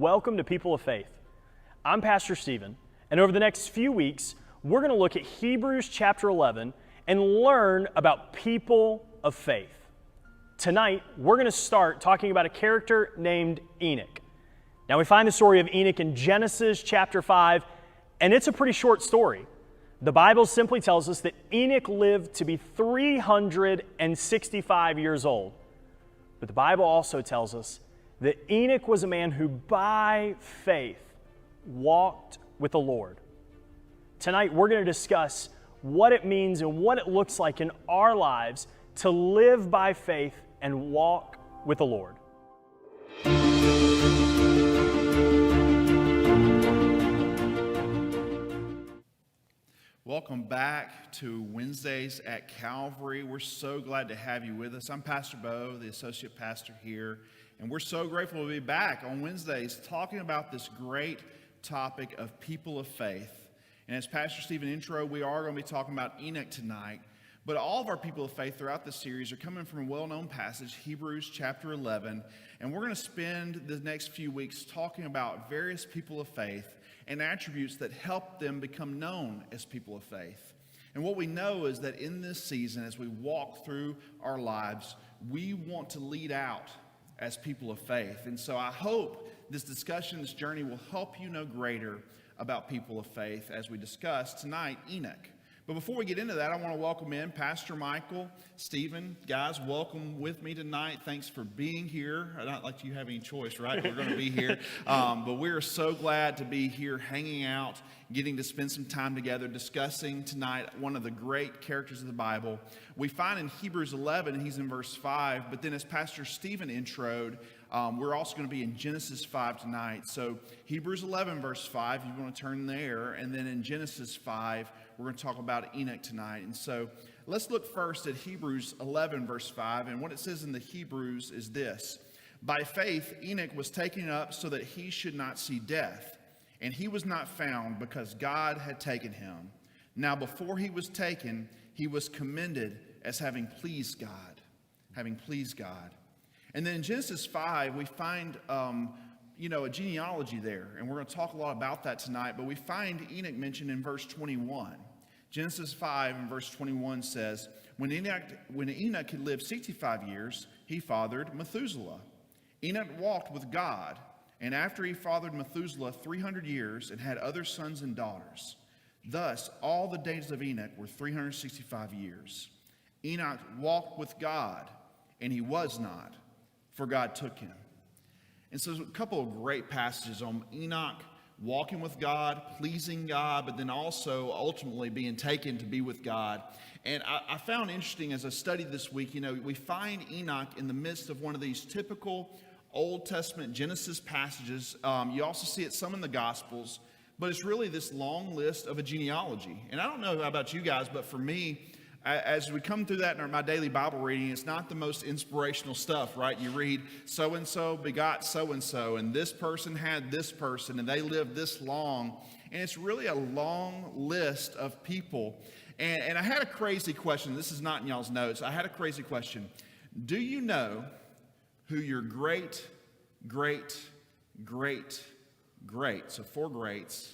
welcome to People of Faith. I'm Pastor Stephen, and over the next few weeks, we're going to look at Hebrews chapter 11 and learn about people of faith. Tonight, we're going to start talking about a character named Enoch. Now, we find the story of Enoch in Genesis chapter 5, and it's a pretty short story. The Bible simply tells us that Enoch lived to be 365 years old. But the Bible also tells us that Enoch was a man who, by faith, walked with the Lord. Tonight, we're going to discuss what it means and what it looks like in our lives to live by faith and walk with the Lord. Welcome back to Wednesdays at Calvary. We're so glad to have you with us. I'm Pastor Beau, the associate pastor here, and we're so grateful to be back on Wednesdays talking about this great topic of people of faith. And as Pastor Stephen intro, we are going to be talking about Enoch tonight, but all of our people of faith throughout this series are coming from a well-known passage, Hebrews chapter 11, and we're going to spend the next few weeks talking about various people of faith and attributes that help them become known as people of faith. And what we know is that in this season, as we walk through our lives, we want to lead out as people of faith. And so I hope this discussion, this journey will help you know greater about people of faith as we discuss tonight Enoch. But before we get into that, I want to welcome in Pastor Michael, Stephen. Guys, welcome with me tonight. Thanks for being here. Not like you have any choice, right? We're going to be here. But we're so glad to be here hanging out, getting to spend some time together, discussing tonight one of the great characters of the Bible. We find in Hebrews 11, he's in verse 5. But then as Pastor Stephen introed, we're also going to be in Genesis 5 tonight. So Hebrews 11, verse 5, you want to turn there. And then in Genesis 5, we're going to talk about Enoch tonight. And so let's look first at Hebrews 11, verse 5. And what it says in the Hebrews is this: by faith, Enoch was taken up so that he should not see death. And he was not found because God had taken him. Now before he was taken, he was commended as having pleased God. Having pleased God. And then in Genesis 5, we find a genealogy there. And we're going to talk a lot about that tonight. But we find Enoch mentioned in verse 21. Genesis 5 and verse 21 says, when Enoch had lived 65 years, he fathered Methuselah. Enoch walked with God. And after he fathered Methuselah 300 years and had other sons and daughters. Thus, all the days of Enoch were 365 years. Enoch walked with God, and he was not, for God took him. And so there's a couple of great passages on Enoch walking with God, pleasing God, but then also ultimately being taken to be with God. And I found interesting as I studied this week, we find Enoch in the midst of one of these typical Old Testament Genesis passages. You also see it some in the Gospels, but it's really this long list of a genealogy. And I don't know about you guys, but for me, as we come through that in my daily Bible reading, it's not the most inspirational stuff, right? You read so-and-so begot so-and-so, and this person had this person, and they lived this long. And it's really a long list of people. And I had a crazy question. This is not in y'all's notes. I had a crazy question. Do you know who your great, so 4 greats,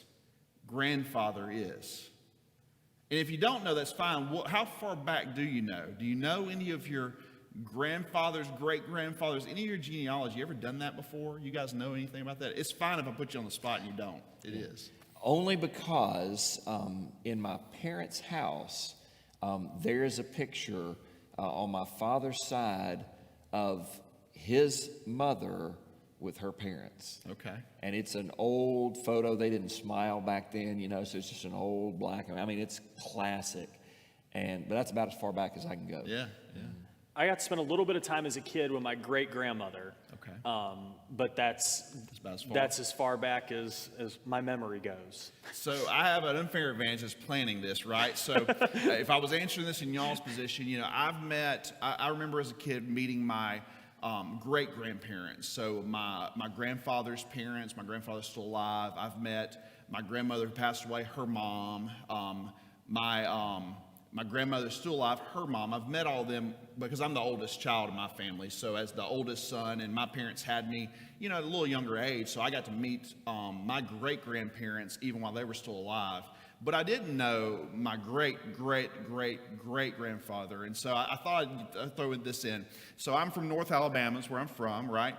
grandfather is? And if you don't know, that's fine. How far back do you know? Do you know any of your grandfathers, great-grandfathers, any of your genealogy? You ever done that before? You guys know anything about that? It's fine if I put you on the spot and you don't. It is. Only because in my parents' house, there is a picture on my father's side of his mother with her parents. Okay. And it's an old photo. They didn't smile back then, so it's just an old black. It's classic. But that's about as far back as I can go. Yeah. I got to spend a little bit of time as a kid with my great-grandmother. Okay. But that's as far back as my memory goes. So I have an unfair advantage as planning this, right? So if I was answering this in y'all's position, I remember as a kid meeting my great-grandparents. So my grandfather's parents, my grandfather's still alive. I've met my grandmother who passed away, her mom. My grandmother's still alive, her mom. I've met all of them because I'm the oldest child of my family. So as the oldest son, and my parents had me, at a little younger age, so I got to meet my great-grandparents even while they were still alive. But I didn't know my great-great-great-great-grandfather, and so I thought I'd throw this in. So I'm from North Alabama, is where I'm from, right?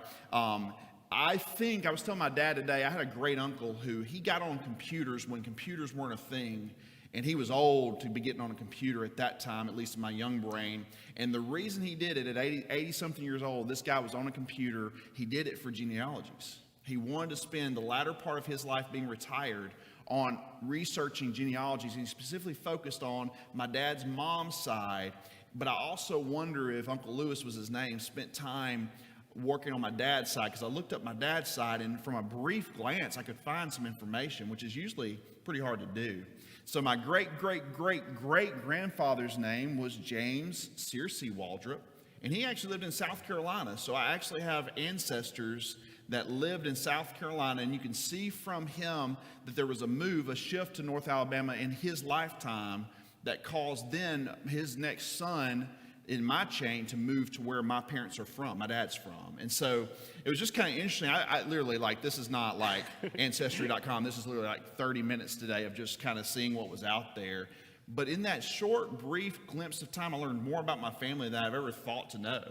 I think, I was telling my dad today, I had a great uncle who, he got on computers when computers weren't a thing, and he was old to be getting on a computer at that time, at least in my young brain. And the reason he did it at 80-something years old, this guy was on a computer, he did it for genealogies. He wanted to spend the latter part of his life being retired on researching genealogies, and he specifically focused on my dad's mom's side. But I also wonder if Uncle Lewis was his name, spent time working on my dad's side, because I looked up my dad's side, and from a brief glance, I could find some information, which is usually pretty hard to do. So my great-great-great-great-grandfather's name was James Searcy Waldrop, and he actually lived in South Carolina. So I actually have ancestors that lived in South Carolina, and you can see from him that there was a shift to North Alabama in his lifetime that caused then his next son in my chain to move to where my parents are from, my dad's from. And so it was just kind of interesting. I literally, this is not like Ancestry.com. This is literally like 30 minutes today of just kind of seeing what was out there. But in that short, brief glimpse of time, I learned more about my family than I've ever thought to know,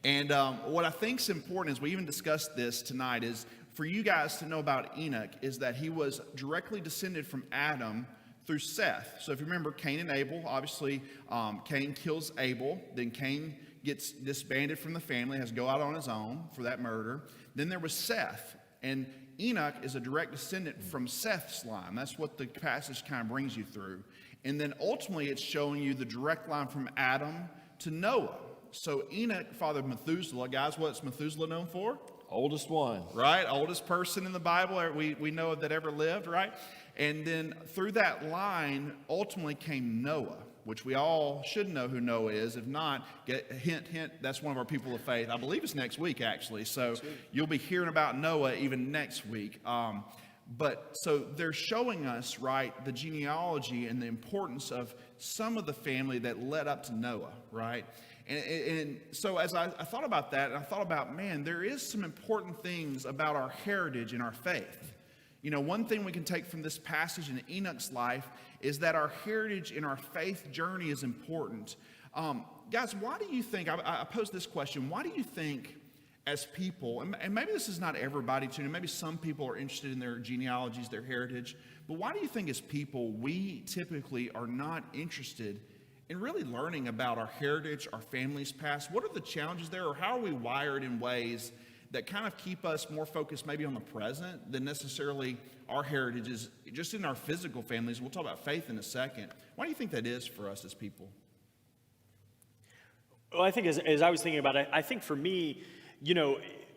And what I think is important, as we even discussed this tonight, is for you guys to know about Enoch, is that he was directly descended from Adam through Seth. So if you remember Cain and Abel, obviously Cain kills Abel, then Cain gets disbanded from the family, has to go out on his own for that murder. Then there was Seth, and Enoch is a direct descendant from Seth's line. That's what the passage kind of brings you through. And then ultimately it's showing you the direct line from Adam to Noah. So Enoch, father of Methuselah, guys, what's Methuselah known for? Oldest one. Right, oldest person in the Bible we know of that ever lived, right? And then through that line ultimately came Noah, which we all should know who Noah is. If not, hint, that's one of our people of faith. I believe it's next week, actually. So you'll be hearing about Noah even next week. But so they're showing us, right, the genealogy and the importance of some of the family that led up to Noah, right? And so as I thought about that, and I thought about, man, there is some important things about our heritage and our faith. One thing we can take from this passage in Enoch's life is that our heritage and our faith journey is important. Guys, why do you think, I pose this question, why do you think as people, and maybe this is not everybody too, maybe some people are interested in their genealogies, their heritage, but why do you think as people we typically are not interested in really learning about our heritage, our family's past? What are the challenges there, or how are we wired in ways that kind of keep us more focused maybe on the present than necessarily our heritages, just in our physical families? We'll talk about faith in a second. Why do you think that is for us as people? Well, I think as I was thinking about it, I think for me,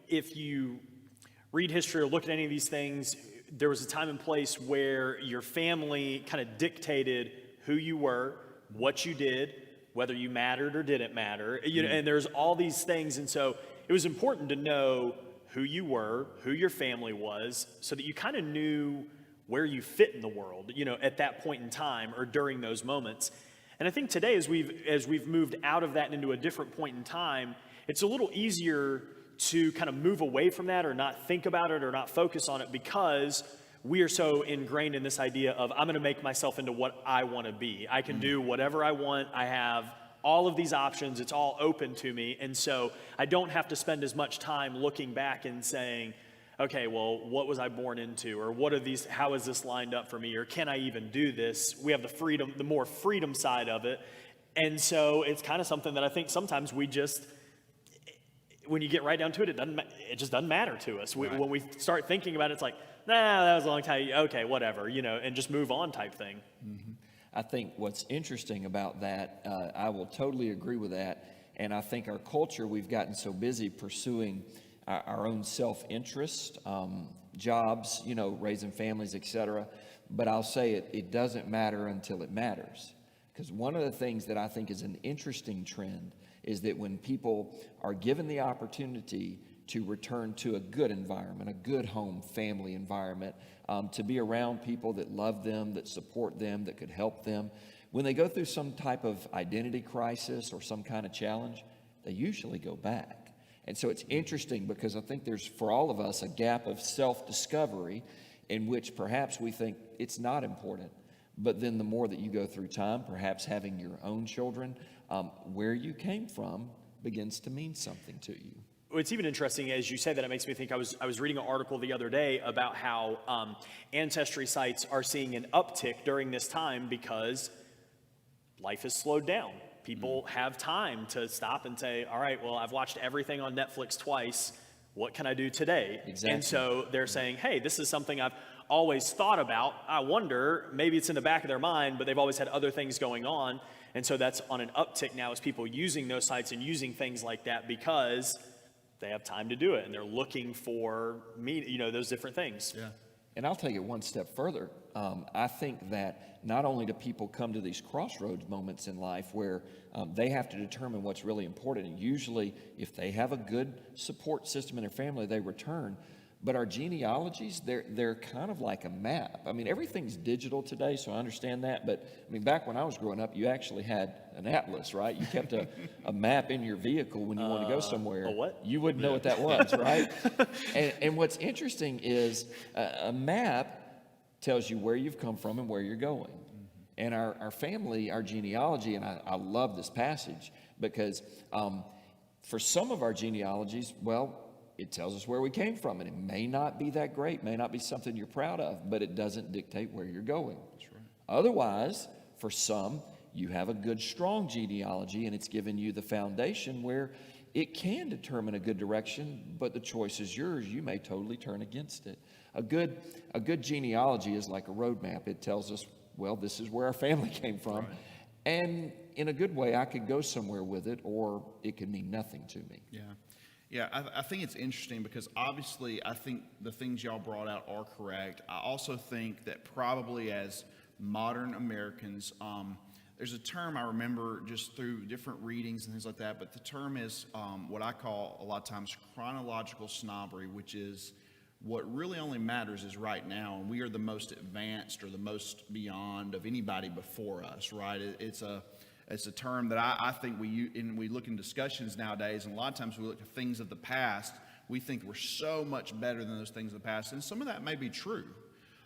if you read history or look at any of these things, there was a time and place where your family kind of dictated who you were, what you did, whether you mattered or didn't matter, and there's all these things. And so it was important to know who you were, who your family was, so that you kind of knew where you fit in the world, at that point in time or during those moments. And I think today, as we've moved out of that and into a different point in time, it's a little easier to kind of move away from that or not think about it or not focus on it, because we are so ingrained in this idea of, I'm going to make myself into what I want to be. I can do whatever I want. I have all of these options. It's all open to me. And so I don't have to spend as much time looking back and saying, okay, well, what was I born into? Or what are these, how is this lined up for me? Or can I even do this? We have the freedom, the more freedom side of it. And so it's kind of something that I think sometimes we just, when you get right down to it, it just doesn't matter to us. Right. When we start thinking about it, it's like, nah, that was a long time. Okay, whatever, and just move on type thing. Mm-hmm. I think what's interesting about that, I will totally agree with that. And I think our culture, we've gotten so busy pursuing our own self-interest, jobs, raising families, etc. But I'll say it doesn't matter until it matters. Because one of the things that I think is an interesting trend is that when people are given the opportunity to return to a good environment, a good home family environment, to be around people that love them, that support them, that could help them. when they go through some type of identity crisis or some kind of challenge, they usually go back. And so it's interesting because I think there's, for all of us, a gap of self-discovery in which perhaps we think it's not important. But then the more that you go through time, perhaps having your own children, where you came from begins to mean something to you. It's even interesting as you say that. It makes me think. I was reading an article the other day about how ancestry sites are seeing an uptick during this time because life has slowed down. People have time to stop and say, all right, well, I've watched everything on Netflix twice. What can I do today? Exactly. And so they're saying, hey, this is something I've always thought about. I wonder, maybe it's in the back of their mind, but they've always had other things going on. And so that's on an uptick now as people using those sites and using things like that because they have time to do it and they're looking for those different things. Yeah. And I'll take it one step further. I think that not only do people come to these crossroads moments in life where they have to determine what's really important, and usually if they have a good support system in their family, they return. But our genealogies, they're kind of like a map. I mean, everything's digital today, so I understand that. But, I mean, back when I was growing up, you actually had an atlas, right? You kept a map in your vehicle when you wanted to go somewhere. A what? You wouldn't know what that was, right? And what's interesting is a map tells you where you've come from and where you're going. And our family, our genealogy, and I love this passage because for some of our genealogies, well, it tells us where we came from, and it may not be that great, may not be something you're proud of, but it doesn't dictate where you're going. That's right. Otherwise, for some, you have a good, strong genealogy, and it's given you the foundation where it can determine a good direction, but the choice is yours. You may totally turn against it. A good genealogy is like a roadmap. It tells us, well, this is where our family came from, right. And in a good way, I could go somewhere with it, or it could mean nothing to me. Yeah. Yeah, I think it's interesting because obviously I think the things y'all brought out are correct. I also think that probably as modern Americans, there's a term I remember just through different readings and things like that, but the term is what I call a lot of times chronological snobbery, which is what really only matters is right now, and we are the most advanced or the most beyond of anybody before us, right? It's a term that I think we look in discussions nowadays, and a lot of times we look at things of the past. We think we're so much better than those things of the past, and some of that may be true.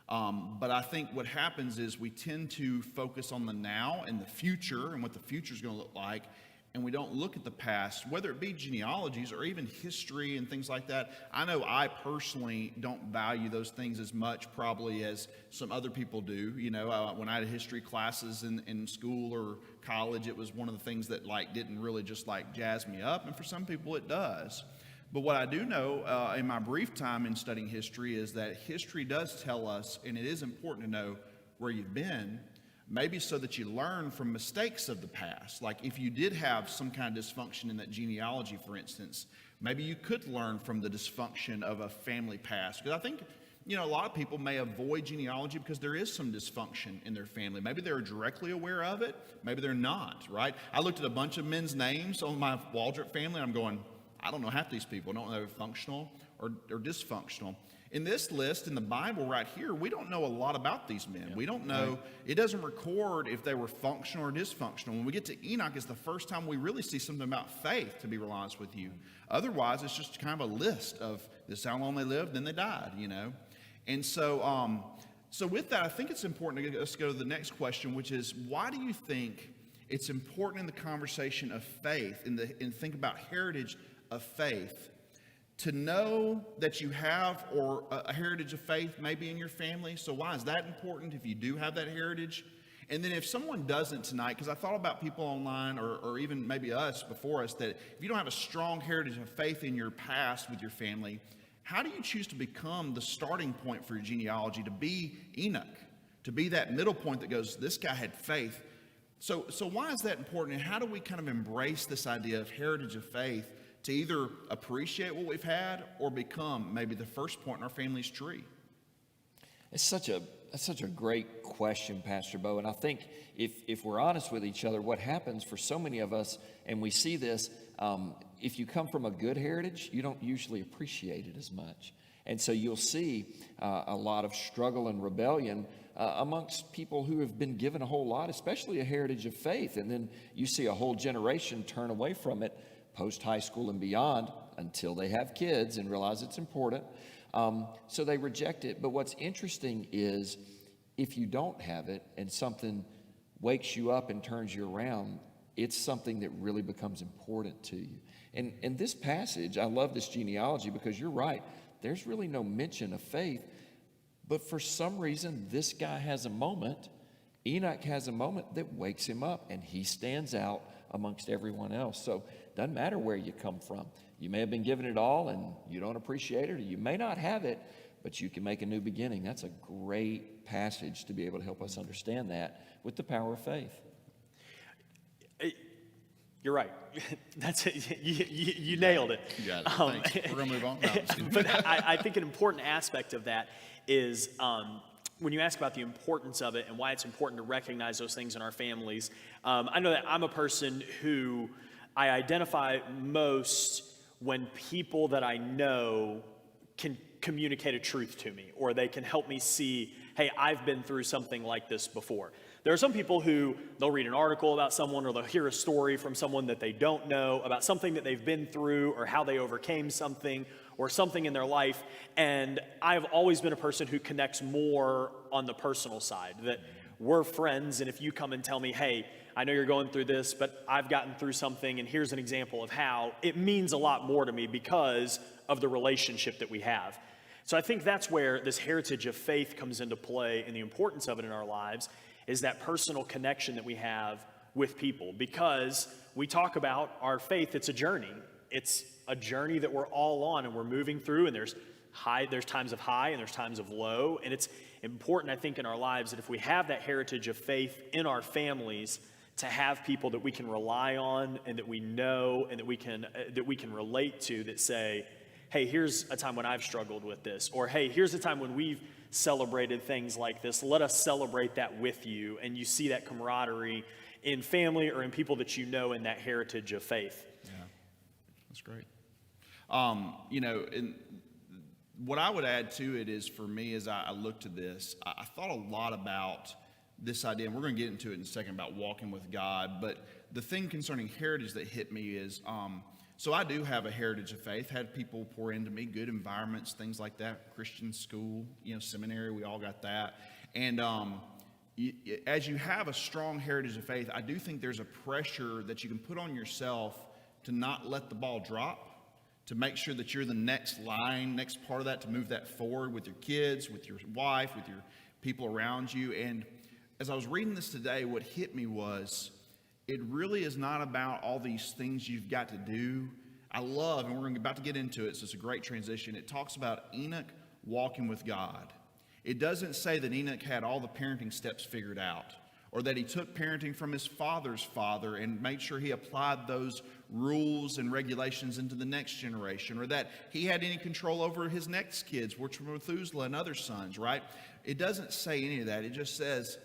But I think what happens is we tend to focus on the now and the future and what the future is going to look like, and we don't look at the past, whether it be genealogies or even history and things like that. I know I personally don't value those things as much probably as some other people do. You know, when I had history classes in school or college, it was one of the things that didn't really just jazz me up, and for some people it does. But what I do know in my brief time in studying history is that history does tell us, and it is important to know where you've been, maybe so that you learn from mistakes of the past. Like if you did have some kind of dysfunction in that genealogy, for instance, maybe you could learn from the dysfunction of a family past. Because I think, a lot of people may avoid genealogy because there is some dysfunction in their family. Maybe they're directly aware of it. Maybe they're not, right? I looked at a bunch of men's names on my Waldrop family, and I'm going, I don't know half these people. I don't know if they're functional or dysfunctional. In this list, in the Bible right here, we don't know a lot about these men. Yeah. We don't know, right. It doesn't record if they were functional or dysfunctional. When we get to Enoch, it's the first time we really see something about faith, to be real honest with you. Otherwise, it's just kind of a list of this is how long they lived, then they died, And so with that, I think it's important to let's go to the next question, which is, why do you think it's important in the conversation of faith, and think about heritage of faith, to know that you have or a heritage of faith maybe in your family? So why is that important if you do have that heritage? And then if someone doesn't tonight, because I thought about people online or even maybe us before us, that if you don't have a strong heritage of faith in your past with your family, how do you choose to become the starting point for your genealogy, to be Enoch, to be that middle point that goes, this guy had faith? So why is that important, and how do we kind of embrace this idea of heritage of faith to either appreciate what we've had or become maybe the first point in our family's tree? That's such a great question, Pastor Beau. And I think if we're honest with each other, what happens for so many of us, and we see this, if you come from a good heritage, you don't usually appreciate it as much. And so you'll see a lot of struggle and rebellion amongst people who have been given a whole lot, especially a heritage of faith. And then you see a whole generation turn away from it post-high school and beyond until they have kids and realize it's important. So they reject it. But what's interesting is if you don't have it and something wakes you up and turns you around, it's something that really becomes important to you. And this passage, I love this genealogy because you're right. There's really no mention of faith. But for some reason, this guy has a moment, Enoch has a moment that wakes him up, and he stands out amongst everyone else. So it doesn't matter where you come from. You may have been given it all and you don't appreciate it, or you may not have it, but you can make a new beginning. That's a great passage to be able to help us understand that with the power of faith. You're right. That's it. You nailed it. You got it. Thanks. We're going to move on. No, but I think an important aspect of that is when you ask about the importance of it and why it's important to recognize those things in our families. I know that I'm a person who I identify most when people that I know can communicate a truth to me, or they can help me see, hey, I've been through something like this before. There are some people who they'll read an article about someone, or they'll hear a story from someone that they don't know about something that they've been through or how they overcame something or something in their life. And I've always been a person who connects more on the personal side, that we're friends. And if you come and tell me, hey, I know you're going through this, but I've gotten through something, and here's an example of how, it means a lot more to me because of the relationship that we have. So I think that's where this heritage of faith comes into play, and the importance of it in our lives is that personal connection that we have with people. Because we talk about our faith, it's a journey. It's a journey that we're all on and we're moving through, and there's times of high and there's times of low. And it's important, I think, in our lives that if we have that heritage of faith in our families, to have people that we can rely on and that we know and that we can relate to, that say, hey, here's a time when I've struggled with this, or hey, here's a time when we've celebrated things like this. Let us celebrate that with you. And you see that camaraderie in family or in people that you know in that heritage of faith. Yeah, that's great. And what I would add to it is, for me, as I looked at this, I thought a lot about this idea, and we're going to get into it in a second, about walking with God. But the thing concerning heritage that hit me is, so I do have a heritage of faith, had people pour into me, good environments, things like that, Christian school, seminary, we all got that. And as you have a strong heritage of faith, I do think there's a pressure that you can put on yourself to not let the ball drop, to make sure that you're the next line, next part of that, to move that forward with your kids, with your wife, with your people around you. And as I was reading this today, what hit me was, it really is not about all these things you've got to do. I love, and we're about to get into it, so it's a great transition. It talks about Enoch walking with God. It doesn't say that Enoch had all the parenting steps figured out, or that he took parenting from his father's father and made sure he applied those rules and regulations into the next generation, or that he had any control over his next kids, which were Methuselah and other sons, right? It doesn't say any of that. It just says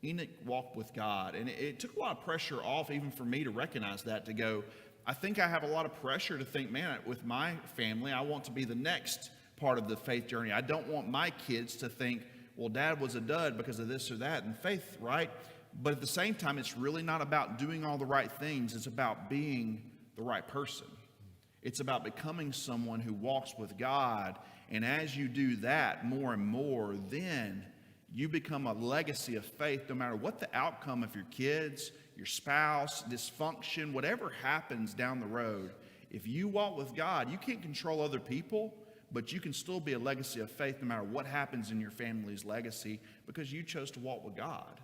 Enoch walked with God. And it took a lot of pressure off, even for me, to recognize that, to go, I think I have a lot of pressure to think, man, with my family, I want to be the next part of the faith journey. I don't want my kids to think, well, Dad was a dud because of this or that in faith, right? But at the same time, it's really not about doing all the right things. It's about being the right person. It's about becoming someone who walks with God. And as you do that more and more, then you become a legacy of faith, no matter what the outcome of your kids, your spouse, dysfunction, whatever happens down the road. If you walk with God, you can't control other people, but you can still be a legacy of faith no matter what happens in your family's legacy, because you chose to walk with God.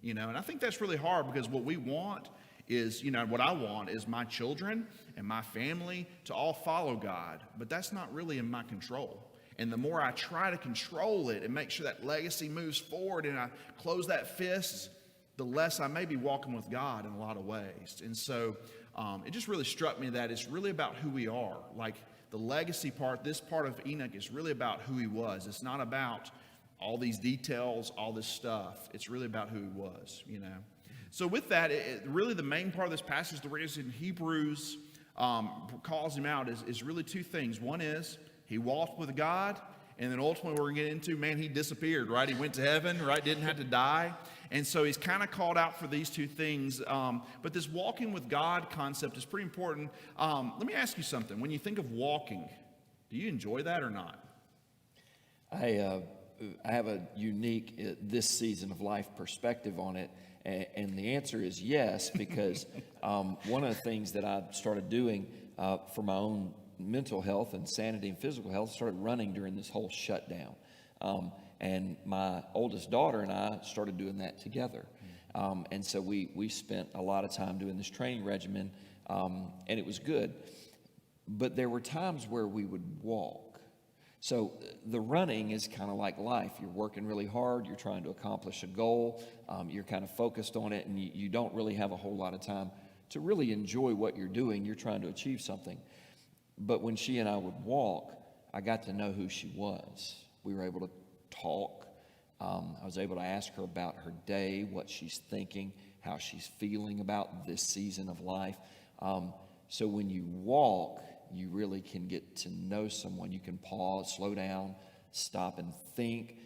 And I think that's really hard, because what we want is, what I want is my children and my family to all follow God, but that's not really in my control. And the more I try to control it and make sure that legacy moves forward and I close that fist, the less I may be walking with God in a lot of ways. And so it just really struck me that it's really about who we are. Like the legacy part, this part of Enoch is really about who he was. It's not about all these details, all this stuff. It's really about who he was, So with that, really the main part of this passage, the reason Hebrews calls him out is really two things. One is, He walked with God, and then ultimately we're going to get into, man, he disappeared, right? He went to heaven, right? Didn't have to die. And so he's kind of called out for these two things. But this walking with God concept is pretty important. Let me ask you something. When you think of walking, do you enjoy that or not? I have a unique this season of life perspective on it, and the answer is yes, because one of the things that I started doing for my own mental health and sanity and physical health, started running during this whole shutdown. And my oldest daughter and I started doing that together. And so we spent a lot of time doing this training regimen, and it was good. But there were times where we would walk. So the running is kind of like life. You're working really hard. You're trying to accomplish a goal. You're kind of focused on it, and you don't really have a whole lot of time to really enjoy what you're doing. You're trying to achieve something. But when she and I would walk, I got to know who she was. We were able to talk. I was able to ask her about her day, what she's thinking, how she's feeling about this season of life. So when you walk, you really can get to know someone. You can pause, slow down, stop and think,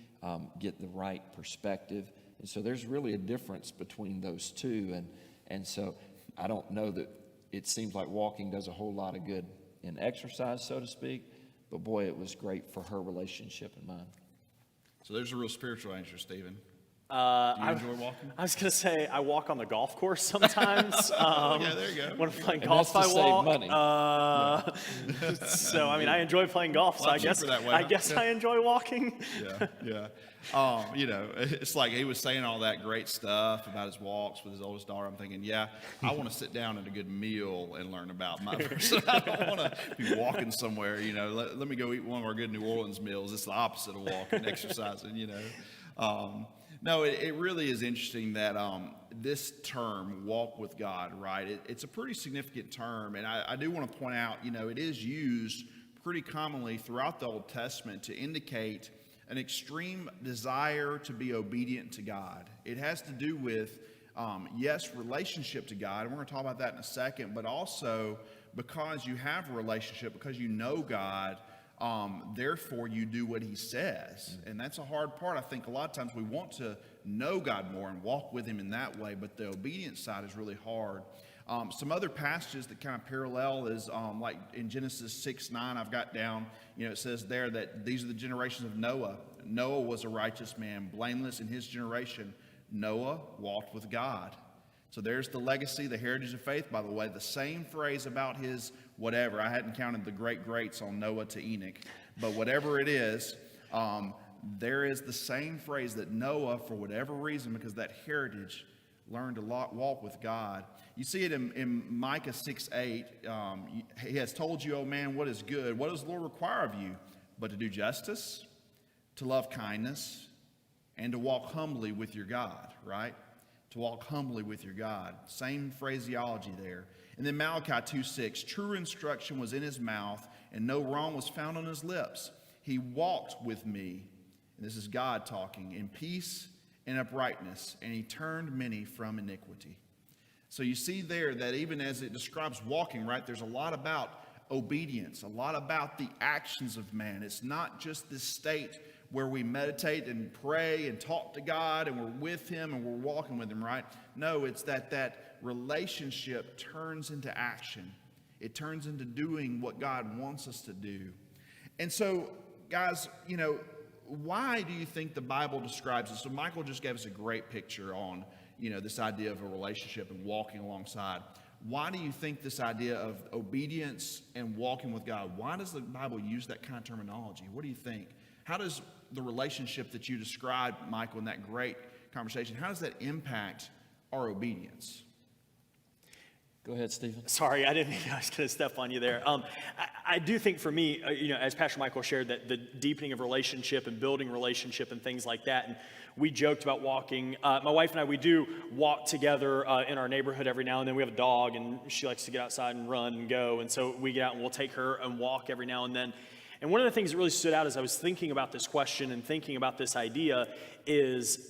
get the right perspective. And so there's really a difference between those two. And so I don't know that it seems like walking does a whole lot of good in exercise, so to speak, but boy, it was great for her relationship and mine. So there's a real spiritual answer, Stephen. Do I you enjoy walking? was going to say I walk on the golf course sometimes. Yeah, there you go. When I'm playing And golf, that's to I save walk. money. So I mean, I enjoy playing golf. So Lot I guess cheaper that way, I huh? guess I enjoy walking. Yeah. You know, it's like he was saying all that great stuff about his walks with his oldest daughter. I'm thinking, yeah, I want to sit down at a good meal and learn about my person. I don't want to be walking somewhere, you know. Let me go eat one of our good New Orleans meals. It's the opposite of walking, exercising, you know. No, it really is interesting that this term, walk with God, right? It's a pretty significant term. And I do want to point out, you know, it is used pretty commonly throughout the Old Testament to indicate an extreme desire to be obedient to God. It has to do with, yes, relationship to God, and we're going to talk about that in a second, but also because you have a relationship, because you know God, therefore you do what he says. And that's a hard part. I think a lot of times we want to know God more and walk with him in that way, but the obedience side is really hard. Some other passages that kind of parallel is like in Genesis 6:9, I've got down, you know, it says there that these are the generations of Noah. Noah was a righteous man, blameless in his generation. Noah walked with God. So there's the legacy, the heritage of faith, by the way. The same phrase about his whatever. I hadn't counted the greats on Noah to Enoch. But whatever it is, there is the same phrase that Noah, for whatever reason, because that heritage, learned to walk with God. You see it in Micah 6:8. He has told you, O man, what is good. What does the Lord require of you? But to do justice, to love kindness, and to walk humbly with your God, right? To walk humbly with your God. Same phraseology there. And then Malachi 2:6, true instruction was in his mouth, and no wrong was found on his lips. He walked with me, and this is God talking, in peace and uprightness, and he turned many from iniquity. So you see there that even as it describes walking, right, there's a lot about obedience, a lot about the actions of man. It's not just this state where we meditate and pray and talk to God and we're with him and we're walking with him, right? No, it's that relationship turns into action. It turns into doing what God wants us to do. And so, guys, you know, why do you think the Bible describes it? So Michael just gave us a great picture on, you know, this idea of a relationship and walking alongside. Why do you think this idea of obedience and walking with God, why does the Bible use that kind of terminology? What do you think? How does the relationship that you described, Michael, in that great conversation, how does that impact our obedience? Go ahead, Stephen. Sorry, I didn't think I was going to step on you there. I do think for me, you know, as Pastor Michael shared, that the deepening of relationship and building relationship and things like that, and we joked about walking. My wife and I, we do walk together in our neighborhood every now and then. We have a dog, and she likes to get outside and run and go, and so we get out and we'll take her and walk every now and then. And one of the things that really stood out as I was thinking about this question and thinking about this idea is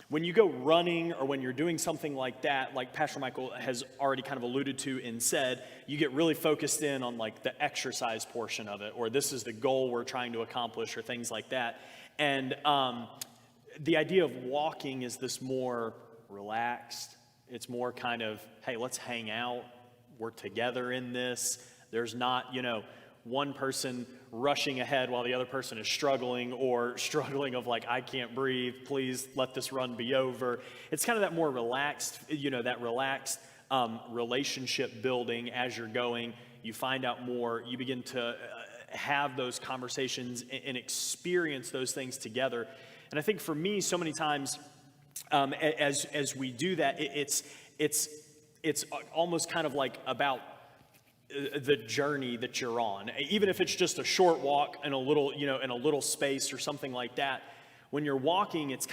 When you go running or when you're doing something like that, like Pastor Michael has already kind of alluded to and said, you get really focused in on like the exercise portion of it, or this is the goal we're trying to accomplish, or things like that. And the idea of walking is this more relaxed. It's more kind of, hey, let's hang out. We're together in this. There's not, one person rushing ahead while the other person is struggling, or struggling of like, I can't breathe, please let this run be over. It's kind of that more relaxed, that relaxed relationship building as you're going. You find out more, you begin to have those conversations and experience those things together. And I think for me, so many times as we do that, it's almost kind of like about the journey that you're on, even if it's just a short walk in a little, in a little space or something like that. When you're walking, it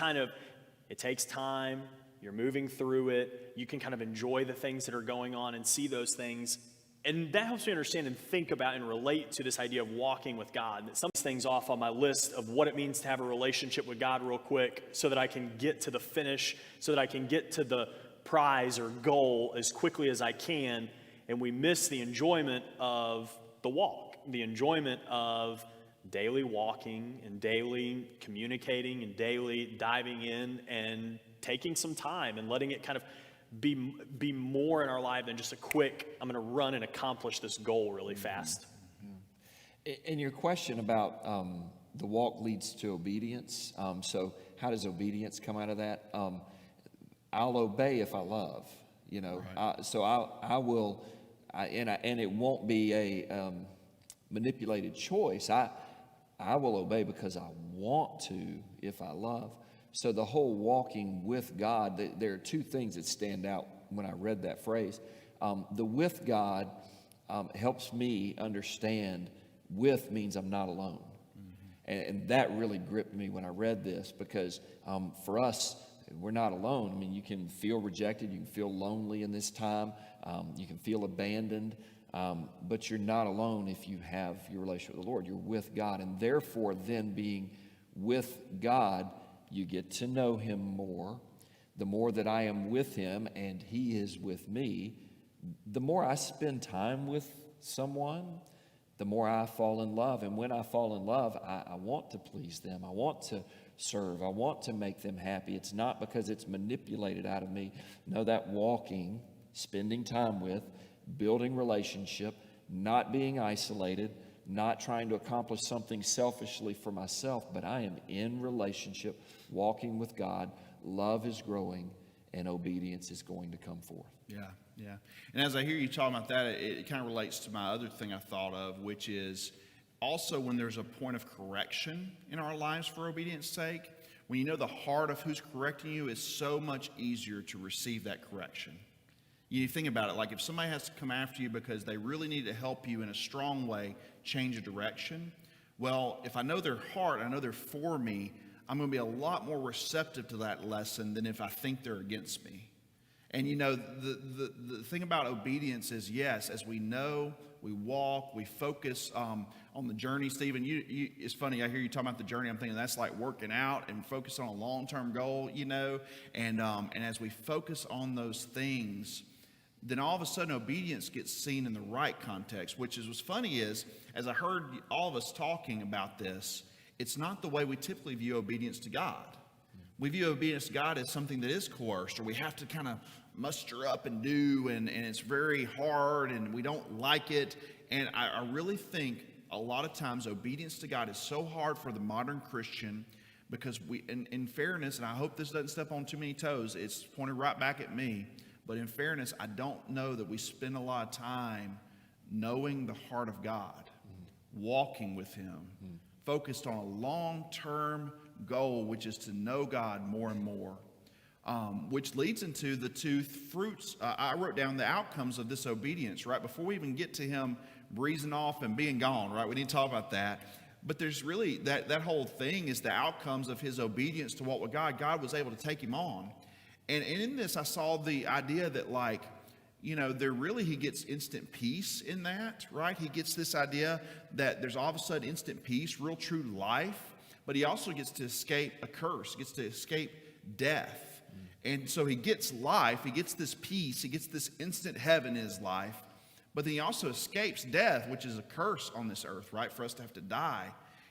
takes time. You're moving through it. You can kind of enjoy the things that are going on and see those things. And that helps me understand and think about and relate to this idea of walking with God. Some things off on my list of what it means to have a relationship with God real quick, so that I can get to the finish, so that I can get to the prize or goal as quickly as I can. And we miss the enjoyment of the walk, the enjoyment of daily walking and daily communicating and daily diving in and taking some time and letting it kind of be more in our life than just a quick, I'm going to run and accomplish this goal really fast. And your question about the walk leads to obedience. So how does obedience come out of that? I'll obey if I love, Right. So I will, and it won't be a manipulated choice. I will obey because I want to if I love. So the whole walking with God, there are two things that stand out when I read that phrase. The with God helps me understand with means I'm not alone. Mm-hmm. And that really gripped me when I read this, because for us, we're not alone. I mean, you can feel rejected. You can feel lonely in this time. You can feel abandoned. But you're not alone if you have your relationship with the Lord. You're with God. And therefore, then being with God, you get to know Him more. The more that I am with Him and He is with me, the more I spend time with someone, the more I fall in love. And when I fall in love, I want to please them. I want to serve. I want to make them happy. It's not because it's manipulated out of me. No, that walking, spending time with, building relationship, not being isolated, not trying to accomplish something selfishly for myself, but I am in relationship, walking with God. Love is growing, and obedience is going to come forth. Yeah. And as I hear you talking about that, it kind of relates to my other thing I thought of, which is also when there's a point of correction in our lives for obedience sake, when you know the heart of who's correcting you, it's so much easier to receive that correction. You think about it, like if somebody has to come after you because they really need to help you in a strong way change a direction, well, if I know their heart, I know they're for me, I'm going to be a lot more receptive to that lesson than if I think they're against me. And the thing about obedience is, yes, as we know, we walk, we focus on the journey. Stephen, it's funny, I hear you talking about the journey. I'm thinking that's like working out and focus on a long-term goal, and as we focus on those things, then all of a sudden obedience gets seen in the right context, which is what's funny is, as I heard all of us talking about this, it's not the way we typically view obedience to God. We view obedience to God as something that is coerced, or we have to kind of muster up and do, and it's very hard, and we don't like it. And I really think a lot of times obedience to God is so hard for the modern Christian because in fairness, and I hope this doesn't step on too many toes, it's pointed right back at me, but in fairness, I don't know that we spend a lot of time knowing the heart of God, walking with Him, focused on a long-term goal, which is to know God more and more, which leads into the two fruits. I wrote down the outcomes of this obedience, right? Before we even get to Him breezing off and being gone, right? We need to talk about that. But there's really, that whole thing is the outcomes of His obedience to walk with God. God was able to take Him on. And in this, I saw the idea that he gets instant peace in that, right? He gets this idea that there's all of a sudden instant peace, real true life, but he also gets to escape a curse, gets to escape death. And so he gets life, he gets this peace, he gets this instant heaven in his life, but then he also escapes death, which is a curse on this earth, right? For us to have to die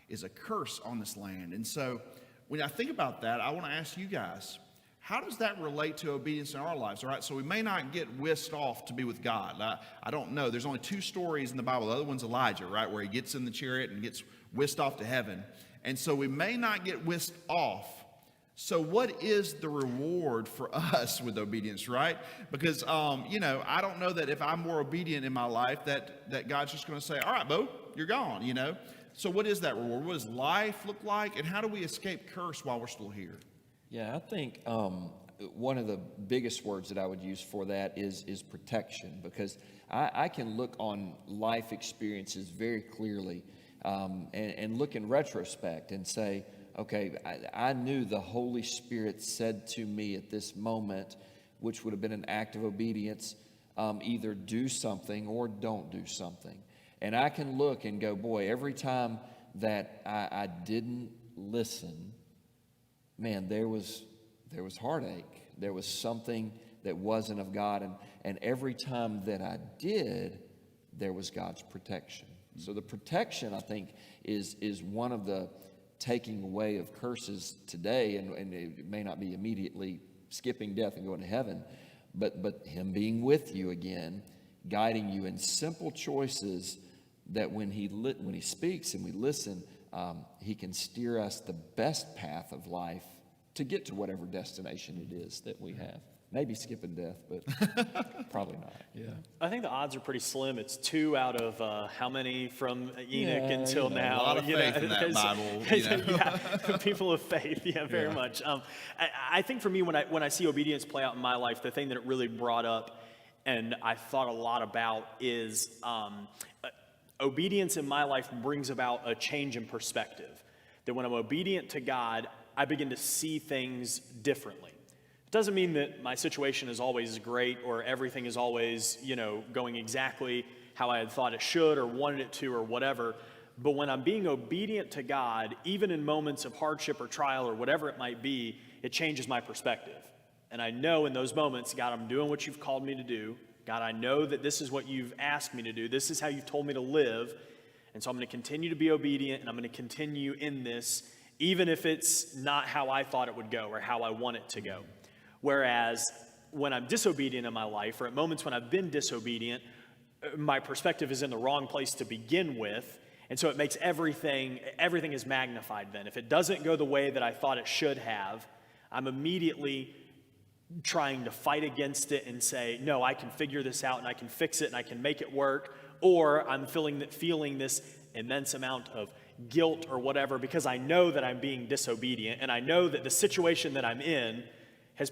is a curse on this land. And so when I think about that, I want to ask you guys, how does that relate to obedience in our lives? All right, so we may not get whisked off to be with God. I don't know. There's only 2 stories in the Bible. The other one's Elijah, right, where he gets in the chariot and gets whisked off to heaven. And so we may not get whisked off. So what is the reward for us with obedience, right? Because, I don't know that if I'm more obedient in my life that God's just going to say, all right, Beau, you're gone, So what is that reward? What does life look like? And how do we escape curse while we're still here? Yeah, I think one of the biggest words that I would use for that is protection, because I can look on life experiences very clearly and look in retrospect and say, okay, I knew the Holy Spirit said to me at this moment, which would have been an act of obedience, either do something or don't do something. And I can look and go, boy, every time that I didn't listen, man, there was heartache. There was something that wasn't of God. And every time that I did, there was God's protection. So the protection, I think, is one of the taking away of curses today. And it may not be immediately skipping death and going to heaven, but Him being with you again, guiding you in simple choices that when He speaks and we listen, He can steer us the best path of life to get to whatever destination it is that we have. Maybe skipping death, but probably not. Yeah, I think the odds are pretty slim. It's 2 out of how many from Enoch until now? A lot of faith in that Bible. Yeah, people of faith. Yeah, very much. I think for me, when I see obedience play out in my life, the thing that it really brought up and I thought a lot about is obedience in my life brings about a change in perspective. That when I'm obedient to God, I begin to see things differently. It doesn't mean that my situation is always great or everything is always, going exactly how I had thought it should or wanted it to or whatever. But when I'm being obedient to God, even in moments of hardship or trial or whatever it might be, it changes my perspective. And I know in those moments, God, I'm doing what you've called me to do. God, I know that this is what you've asked me to do. This is how you've told me to live. And so I'm going to continue to be obedient, and I'm going to continue in this, even if it's not how I thought it would go or how I want it to go. Whereas when I'm disobedient in my life, or at moments when I've been disobedient, my perspective is in the wrong place to begin with. And so it makes everything is magnified then. If it doesn't go the way that I thought it should have, I'm immediately trying to fight against it and say, no, I can figure this out and I can fix it and I can make it work. Or I'm feeling this immense amount of guilt or whatever because I know that I'm being disobedient and I know that the situation that I'm in has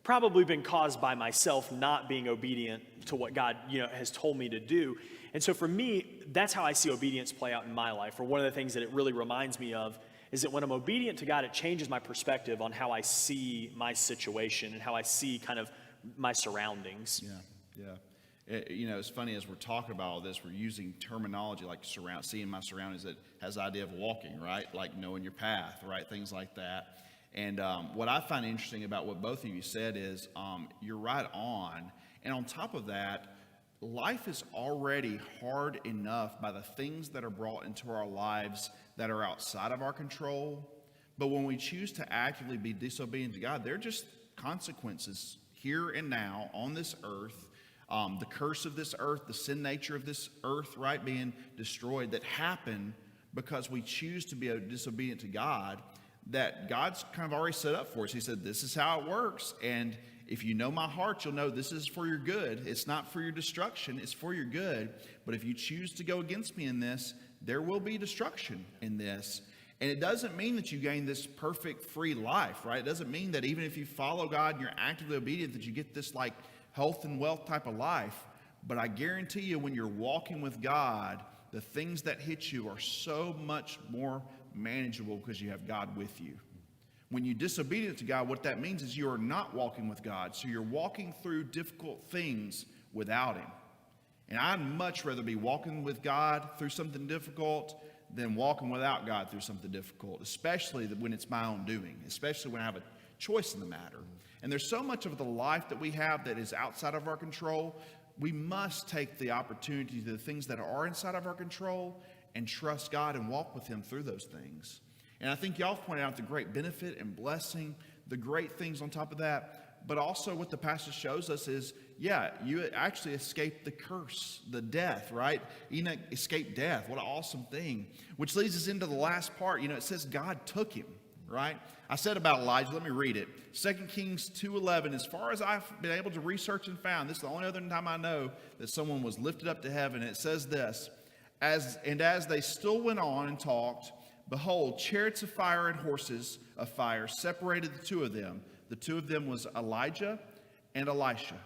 probably been caused by myself not being obedient to what God, has told me to do. And so for me, that's how I see obedience play out in my life. Or one of the things that it really reminds me of is that when I'm obedient to God, it changes my perspective on how I see my situation and how I see kind of my surroundings. Yeah. It's funny as we're talking about all this, we're using terminology like seeing my surroundings that has the idea of walking, right? Like knowing your path, right? Things like that. And what I find interesting about what both of you said is you're right on. And on top of that, life is already hard enough by the things that are brought into our lives that are outside of our control. But when we choose to actively be disobedient to God, they're just consequences here and now on this earth. The curse of this earth, the sin nature of this earth, right, being destroyed, that happen because we choose to be disobedient to God, that God's kind of already set up for us. He said, this is how it works. And if you know my heart, you'll know this is for your good. It's not for your destruction. It's for your good. But if you choose to go against me in this, there will be destruction in this. And it doesn't mean that you gain this perfect free life, right? It doesn't mean that even if you follow God and you're actively obedient that you get this like health and wealth type of life. But I guarantee you when you're walking with God, the things that hit you are so much more manageable because you have God with you. When you're disobedient to God, what that means is you are not walking with God. So you're walking through difficult things without Him. And I'd much rather be walking with God through something difficult than walking without God through something difficult, especially when it's my own doing, especially when I have a choice in the matter. And there's so much of the life that we have that is outside of our control. We must take the opportunity to the things that are inside of our control and trust God and walk with him through those things. And I think y'all pointed out the great benefit and blessing, the great things on top of that. But also what the passage shows us is, yeah, you actually escaped the curse, the death, right? Enoch escaped death. What an awesome thing. Which leads us into the last part. It says God took him, right? I said about Elijah, let me read it. 2 Kings 2:11, as far as I've been able to research and found, this is the only other time I know that someone was lifted up to heaven. It says this, as they still went on and talked, behold, chariots of fire and horses of fire separated the two of them. The two of them was Elijah and Elisha.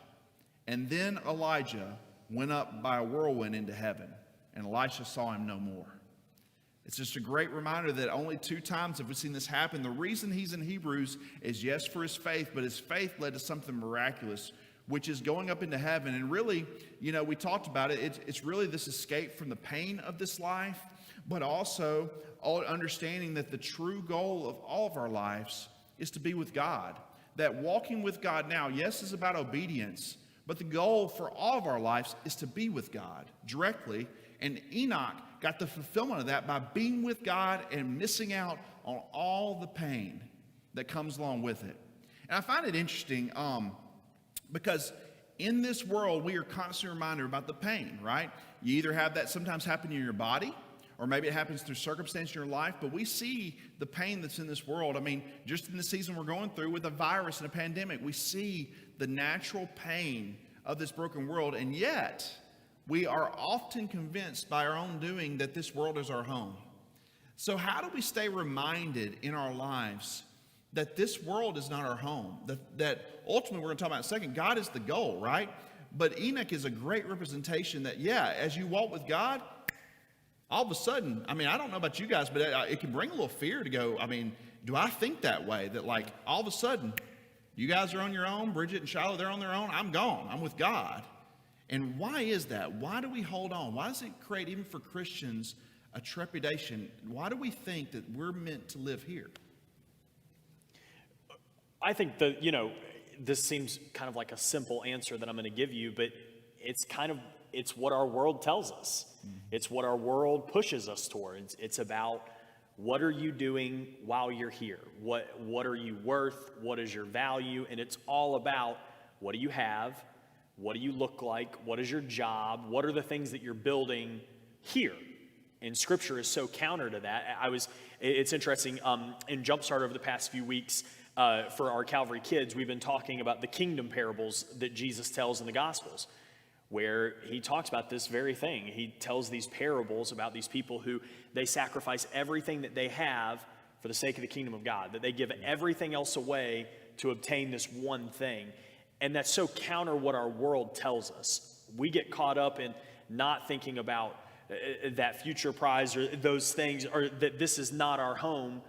And then Elijah went up by a whirlwind into heaven, and Elisha saw him no more. It's just a great reminder that only 2 times have we seen this happen. The reason he's in Hebrews is, yes, for his faith, but his faith led to something miraculous, which is going up into heaven. And really, we talked about it. It's really this escape from the pain of this life, but also all understanding that the true goal of all of our lives is to be with God. That walking with God now, yes, is about obedience, but the goal for all of our lives is to be with God directly. And Enoch got the fulfillment of that by being with God and missing out on all the pain that comes along with it. And I find it interesting because in this world, we are constantly reminded about the pain, right? You either have that sometimes happen in your body, or maybe it happens through circumstance in your life, but we see the pain that's in this world. I mean, just in the season we're going through with a virus and a pandemic, we see the natural pain of this broken world, and yet we are often convinced by our own doing that this world is our home. So how do we stay reminded in our lives that this world is not our home? That ultimately, we're going to talk about in a second, God is the goal, right? But Enoch is a great representation that, yeah, as you walk with God, all of a sudden, I don't know about you guys, but it can bring a little fear to go, do I think that way? That like, all of a sudden, you guys are on your own, Bridget and Shiloh, they're on their own, I'm gone, I'm with God. And why is that? Why do we hold on? Why does it create, even for Christians, a trepidation? Why do we think that we're meant to live here? I think this seems kind of like a simple answer that I'm going to give you, but it's what our world tells us. Mm-hmm. It's what our world pushes us towards. It's about, what are you doing while you're here? What are you worth? What is your value? And it's all about, what do you have? What do you look like? What is your job? What are the things that you're building here? And Scripture is so counter to that. It's interesting, in Jumpstart over the past few weeks, for our Calvary kids, we've been talking about the kingdom parables that Jesus tells in the Gospels, where he talks about this very thing. He tells these parables about these people who they sacrifice everything that they have for the sake of the kingdom of God, that they give everything else away to obtain this one thing. And that's so counter what our world tells us. We get caught up in not thinking about that future prize or those things, or that this is not our home,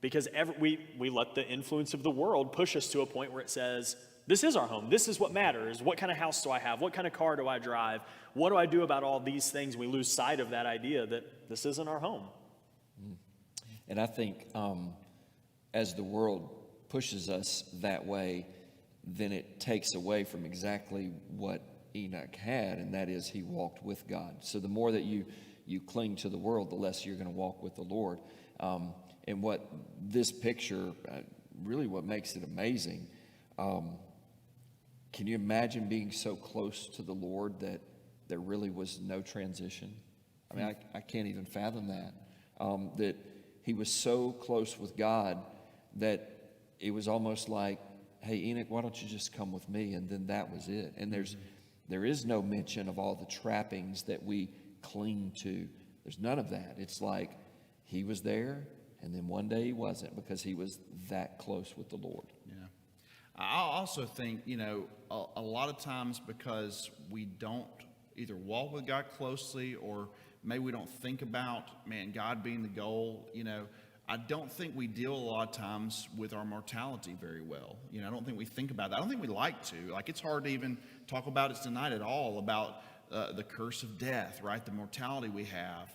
because we let the influence of the world push us to a point where it says, this is our home. This is what matters. What kind of house do I have? What kind of car do I drive? What do I do about all these things? We lose sight of that idea that this isn't our home. And I think as the world pushes us that way, then it takes away from exactly what Enoch had, and that is he walked with God. So the more that you cling to the world, the less you're going to walk with the Lord. And what this picture, really what makes it amazing, can you imagine being so close to the Lord that there really was no transition? I can't even fathom that. That he was so close with God that it was almost like, hey, Enoch, why don't you just come with me? And then that was it. And there is no mention of all the trappings that we cling to. There's none of that. It's like he was there, and then one day he wasn't, because he was that close with the Lord. Yeah. I also think, a lot of times because we don't either walk with God closely, or maybe we don't think about, God being the goal, I don't think we deal a lot of times with our mortality very well. I don't think we think about that. I don't think we like to. Like, it's hard to even talk about it tonight at all, about the curse of death, right? The mortality we have.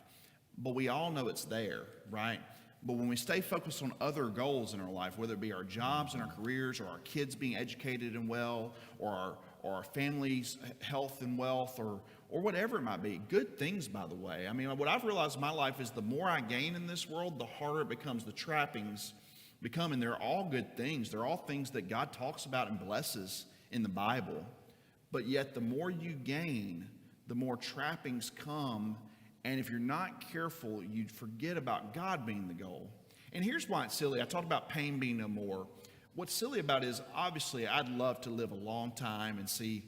But we all know it's there, right? But when we stay focused on other goals in our life, whether it be our jobs and our careers, or our kids being educated and well, or our family's health and wealth, or whatever it might be, good things, by the way. I mean, what I've realized in my life is the more I gain in this world, the harder it becomes, the trappings become. And they're all good things. They're all things that God talks about and blesses in the Bible. But yet, the more you gain, the more trappings come. And if you're not careful, you'd forget about God being the goal. And here's why it's silly. I talked about pain being no more. What's silly about it is, obviously, I'd love to live a long time and see,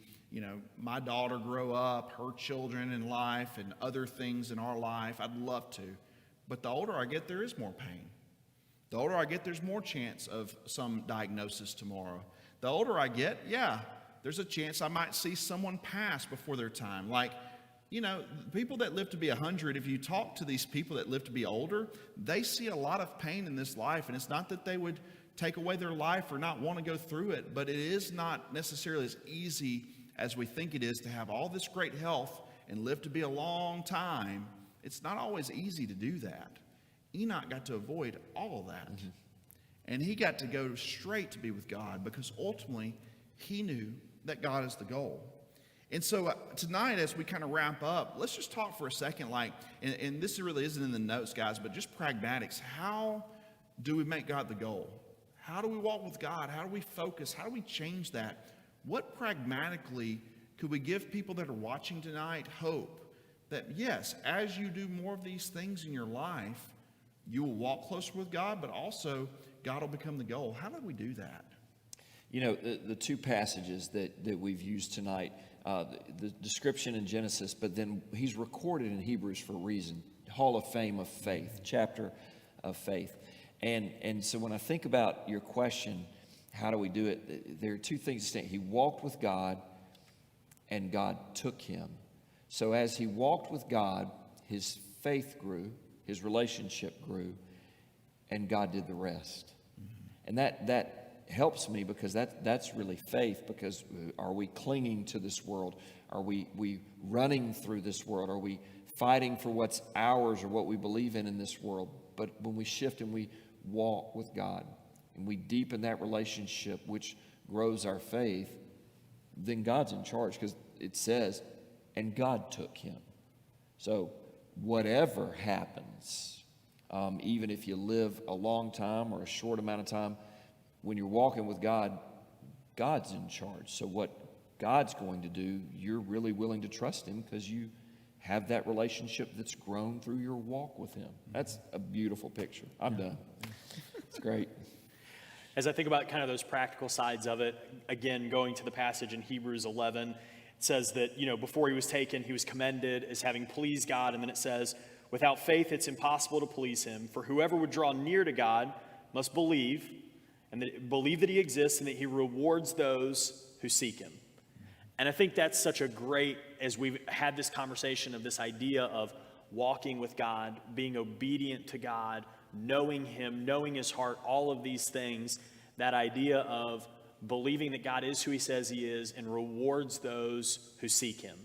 my daughter grow up, her children in life, and other things in our life. I'd love to. But the older I get, there is more pain. The older I get, there's more chance of some diagnosis tomorrow. The older I get, there's a chance I might see someone pass before their time. Like, people that live to be 100, if you talk to these people that live to be older, they see a lot of pain in this life. And it's not that they would take away their life or not want to go through it, but it is not necessarily as easy as we think it is to have all this great health and live to be a long time. It's not always easy to do that. Enoch got to avoid all of that. Mm-hmm. And he got to go straight to be with God, because ultimately he knew that God is the goal. And so tonight, as we kind of wrap up, let's just talk for a second, and this really isn't in the notes, guys, but just pragmatics. How do we make God the goal? How do we walk with God? How do we focus? How do we change that? What pragmatically could we give people that are watching tonight hope that, yes, as you do more of these things in your life, you will walk closer with God, but also God will become the goal? How do we do that? The two passages that we've used tonight, the description in Genesis, but then he's recorded in Hebrews for a reason. Hall of Fame of Faith, chapter of faith. And so when I think about your question, how do we do it? There are two things to say. He walked with God, and God took him. So as he walked with God, his faith grew, his relationship grew, and God did the rest. And that helps me, because that's really faith. Because are we clinging to this world? Are we running through this world? Are we fighting for what's ours or what we believe in this world? But when we shift and we walk with God and we deepen that relationship, which grows our faith, then God's in charge, because it says, and God took him. So whatever happens, even if you live a long time or a short amount of time, when you're walking with God, God's in charge. So what God's going to do, you're really willing to trust him, because you have that relationship that's grown through your walk with him. That's a beautiful picture. I'm done. It's great. As I think about kind of those practical sides of it, again, going to the passage in Hebrews 11, it says that, before he was taken, he was commended as having pleased God. And then it says, without faith, it's impossible to please him. For whoever would draw near to God must believe that he exists, and that he rewards those who seek him. And I think that's such a great, as we've had this conversation of this idea of walking with God, being obedient to God, knowing him, knowing his heart, all of these things, that idea of believing that God is who he says he is and rewards those who seek him.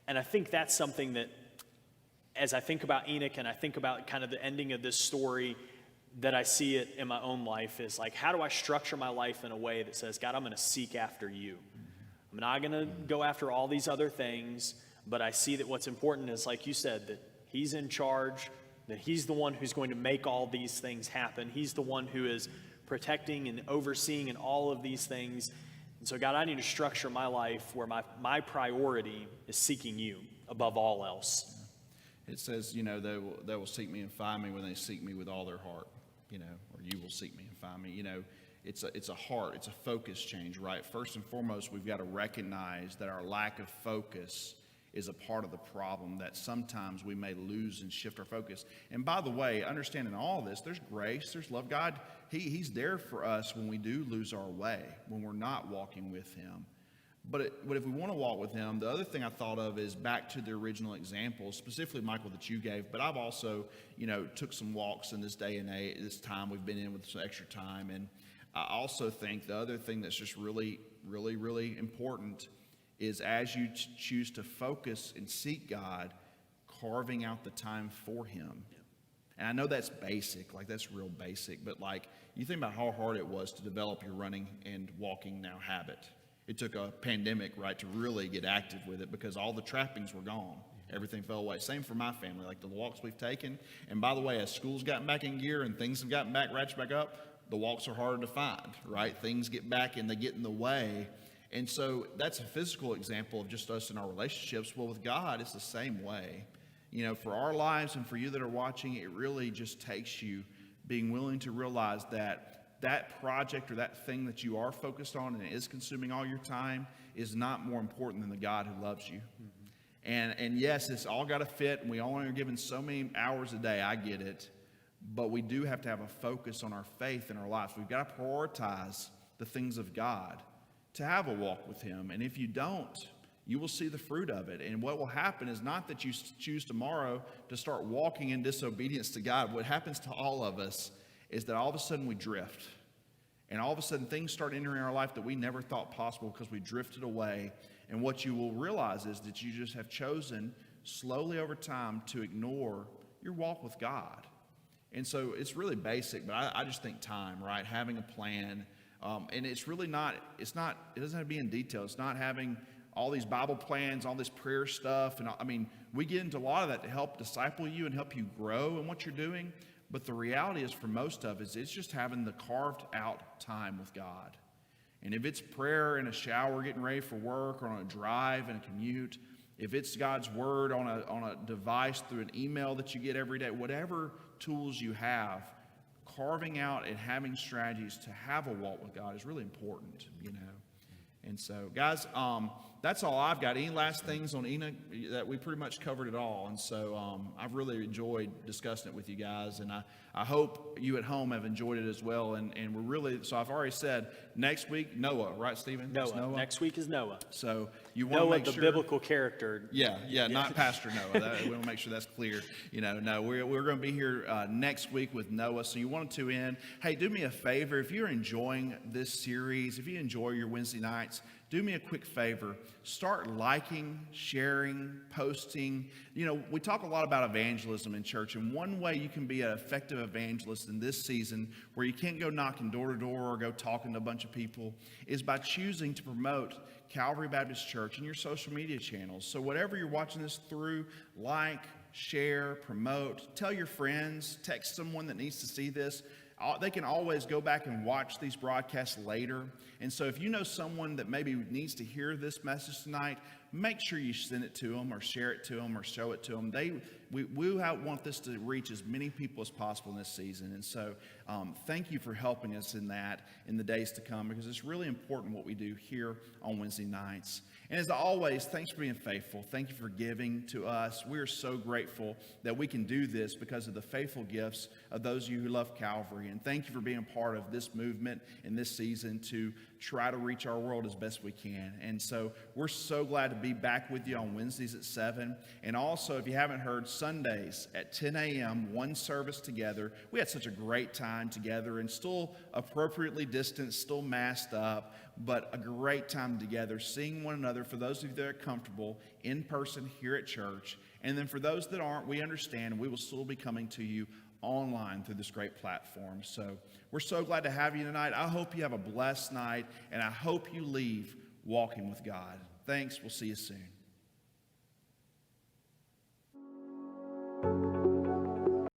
And I think that's something that, as I think about Enoch and I think about kind of the ending of this story, that I see it in my own life is like, how do I structure my life in a way that says, God, I'm going to seek after you. I'm not going to go after all these other things, but I see that what's important is, like you said, that he's in charge, that he's the one who's going to make all these things happen. He's the one who is protecting and overseeing and all of these things. And so, God, I need to structure my life where my priority is seeking you above all else. It says, they will seek me and find me when they seek me with all their heart, or you will seek me and find me. It's a heart, it's a focus change, right? First and foremost, we've got to recognize that our lack of focus is a part of the problem, that sometimes we may lose and shift our focus. And by the way, understanding all this, there's grace, there's love. God, he's there for us when we do lose our way, when we're not walking with him. But if we want to walk with him, the other thing I thought of is back to the original example, specifically, Michael, that you gave. But I've also, took some walks in this day and age, this time we've been in with some extra time. And I also think the other thing that's just really, really, really important is, as you choose to focus and seek God, carving out the time for him. And I know that's basic, like that's real basic, but like you think about how hard it was to develop your running and walking now habit. It took a pandemic, right, to really get active with it because all the trappings were gone. Everything fell away. Same for my family, like the walks we've taken. And by the way, as school's gotten back in gear and things have gotten back, ratchet back up, the walks are harder to find, right? Things get back and they get in the way. And so that's a physical example of just us in our relationships. Well, with God, it's the same way. You know, for our lives and for you that are watching, it really just takes you being willing to realize that that project or that thing that you are focused on and is consuming all your time is not more important than the God who loves you. And yes, it's all got to fit, and we only are given so many hours a day. I get it. But we do have to have a focus on our faith in our lives. We've got to prioritize the things of God to have a walk with Him. And if you don't, you will see the fruit of it. And what will happen is not that you choose tomorrow to start walking in disobedience to God. What happens to all of us is that all of a sudden we drift. And all of a sudden things start entering our life that we never thought possible because we drifted away. And what you will realize is that you just have chosen slowly over time to ignore your walk with God. And so it's really basic, but I just think time, right? Having a plan. And it's really not, it doesn't have to be in detail. It's not having all these Bible plans, all this prayer stuff. And I mean, we get into a lot of that to help disciple you and help you grow in what you're doing. But the reality is for most of us, it's just having the carved out time with God. And if it's prayer in a shower, getting ready for work, or on a drive and a commute, if it's God's word on a device through an email that you get every day, whatever tools you have, carving out and having strategies to have a walk with God is really important, you know. And so, guys, that's all I've got. Any last things on Enoch? That we pretty much covered it all. And so I've really enjoyed discussing it with you guys. And I hope you at home have enjoyed it as well. And we're really, so I've already said, next week, Noah, right, Stephen? Noah. Next week is Noah. So you want to Noah, make the sure, biblical character. Yeah, not Pastor Noah. We want to make sure that's clear. You know, no, we're going to be here next week with Noah. So you want to tune in. Hey, do me a favor. If you're enjoying this series, if you enjoy your Wednesday nights, do me a quick favor. Start liking, sharing, posting. You know, we talk a lot about evangelism in church, and one way you can be an effective evangelist in this season where you can't go knocking door to door or go talking to a bunch of people is by choosing to promote Calvary Baptist Church in your social media channels. So whatever you're watching this through, like, share, promote, tell your friends, text someone that needs to see this. They can always go back and watch these broadcasts later. And so if you know someone that maybe needs to hear this message tonight, make sure you send it to them or share it to them or show it to them. We want this to reach as many people as possible in this season. And so thank you for helping us in that in the days to come, because it's really important what we do here on Wednesday nights. And as always, thanks for being faithful. Thank you for giving to us. We are so grateful that we can do this because of the faithful gifts of those of you who love Calvary. And thank you for being part of this movement in this season to try to reach our world as best we can. And so we're so glad to be back with you on Wednesdays at 7. And also, if you haven't heard, Sundays at 10 a.m., one service together. We had such a great time together and still appropriately distanced, still masked up, but a great time together, seeing one another for those of you that are comfortable in person here at church. And then for those that aren't, we understand, and we will still be coming to you online through this great platform. So we're so glad to have you tonight. I hope you have a blessed night, and I hope you leave walking with God. Thanks. We'll see you soon.